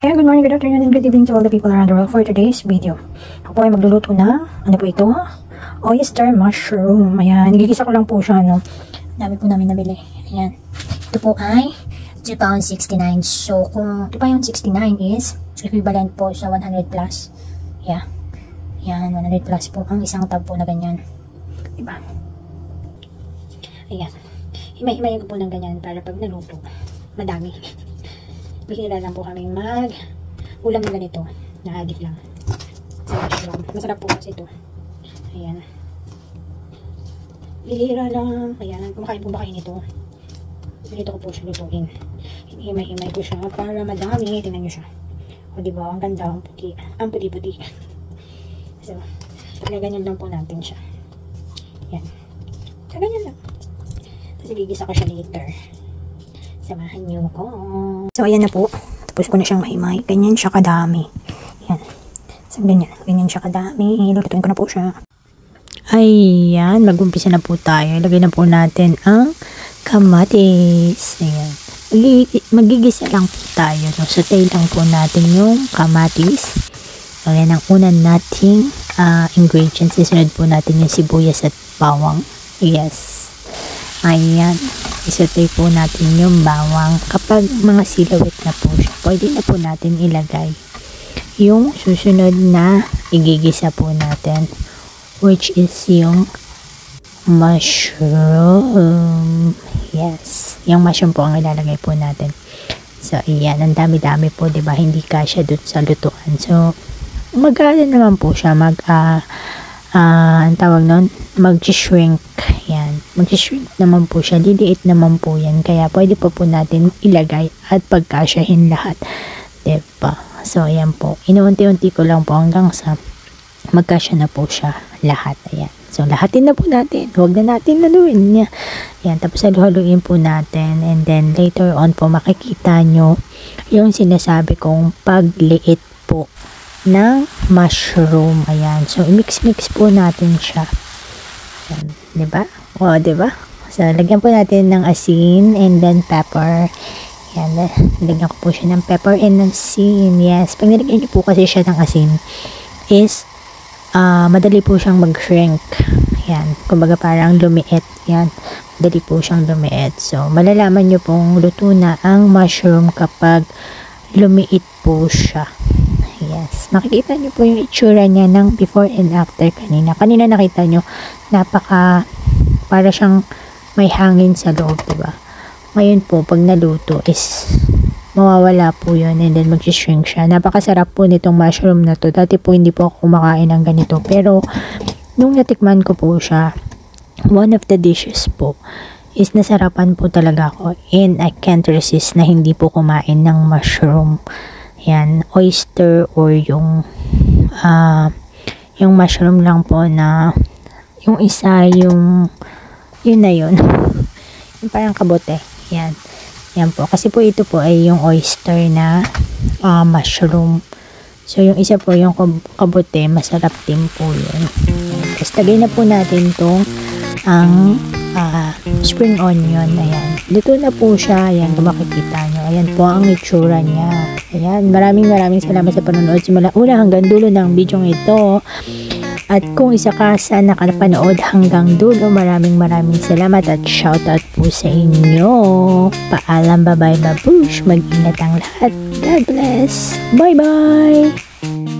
Hey, good morning, good afternoon, and good evening to all the people around the world for today's video. Ako po ay magluluto na, ano po ito? Oyster mushroom. Ayan, nagigisa ko lang po siya, no? Dami po namin nabili. Ayan. Ito po ay £2.69. So, kung £2.69 is equivalent po sa 100 plus. Yeah. Ayan, 100 plus po ang isang tab po na ganyan. Diba? Ayan. Himay-himayin ko po ng ganyan para pag naluto, madami. Bihira lang po kaming ulam na ganito. Na-addict lang. Sa mushroom. Masarap po kasi ito. Ayan. Bihira lang. Ayan. Kumakain po ba kayo nito? Ganito ko po siya lutuin. Himay-himay ko siya para madami. Tingnan nyo siya. O diba? Ang ganda. Ang puti. Ang puti-puti. So, ganyan lang po natin siya. Ayan. So, ganyan lang. Tapos igigisa ko siya later. Samahan niyo ko. So, ayan na po. Tapos ko na siyang mahimay. Ganyan siya kadami. Ayan. So, ganyan. Ganyan siya kadami. Lutuin ko na po siya. Ayan. Mag-umpisa na po tayo. Ilagay na po natin ang kamatis. Ayan. Magigisa lang po tayo. No? Sautay lang po natin yung kamatis. Ayan ang una nating ingredients. Isunod po natin yung sibuyas at bawang. Yes. Ayan. Isatay po natin yung bawang. Kapag mga silawit na po siya, pwede na po natin ilagay yung susunod na igigisa po natin, which is yung mushroom. Yes. Yung mushroom po ang ilalagay po natin. So, ayan. Ang dami-dami po, diba? Hindi kasya dun sa lutuan. So, mag-ano naman po siya. Ang tawag nun, mag-shrink. Yan. Mag-shrink naman po siya. Liliit naman po yan. Kaya pwede po natin ilagay at pagkasyahin lahat. Diba? So, ayan po. Inuunti-unti ko lang po hanggang sa magkasya na po siya lahat. Ayan. So, lahatin na po natin. Huwag na natin laluin niya. Ayan. Tapos, haluin po natin. And then, later on po, makikita nyo yung sinasabi kong pagliit po ng mushroom. Ayan. So, i-mix-mix po natin siya. Ayan. Diba? O, diba? So, lagyan po natin ng asin and then pepper. Ayan. Lagyan ko po siya ng pepper and asin. Yes. Pag nilagyan niyo po kasi siya ng asin is madali po siyang mag-shrink. Ayan. Kumbaga parang lumiit. Ayan. Madali po siyang lumiit. So, malalaman niyo pong luto na ang mushroom kapag lumiit po siya. Yes. Makikita nyo po yung itsura niya ng before and after kanina. Kanina nakita nyo, para siyang may hangin sa loob, diba? Ngayon po, pag naluto is, mawawala po yun and then mag-shrink siya. Napakasarap po nitong mushroom na to. Dati po hindi po ako kumakain ng ganito. Pero, nung natikman ko po siya, one of the dishes po, is nasarapan po talaga ako. And I can't resist na hindi po kumain ng mushroom. Yan, oyster or yung mushroom lang po na yung isa, yun na yun. Yung parang kabote. Yan. Yan po. Kasi po ito po ay yung oyster na mushroom. So, yung isa po, yung kabote, masarap din po yun. Tapos, tagay na po natin itong spring onion. Ayan. Luto na po siya. Ayan, kung makikita nyo. Ayan po ang itsura niya. Ayan. Maraming salamat sa panonood. Simula una hanggang dulo ng video ito. At kung isa ka sa nakapanood hanggang dulo, maraming salamat at shoutout po sa inyo. Paalam, bye-bye, babush. Mag-ingat ang lahat. God bless. Bye-bye.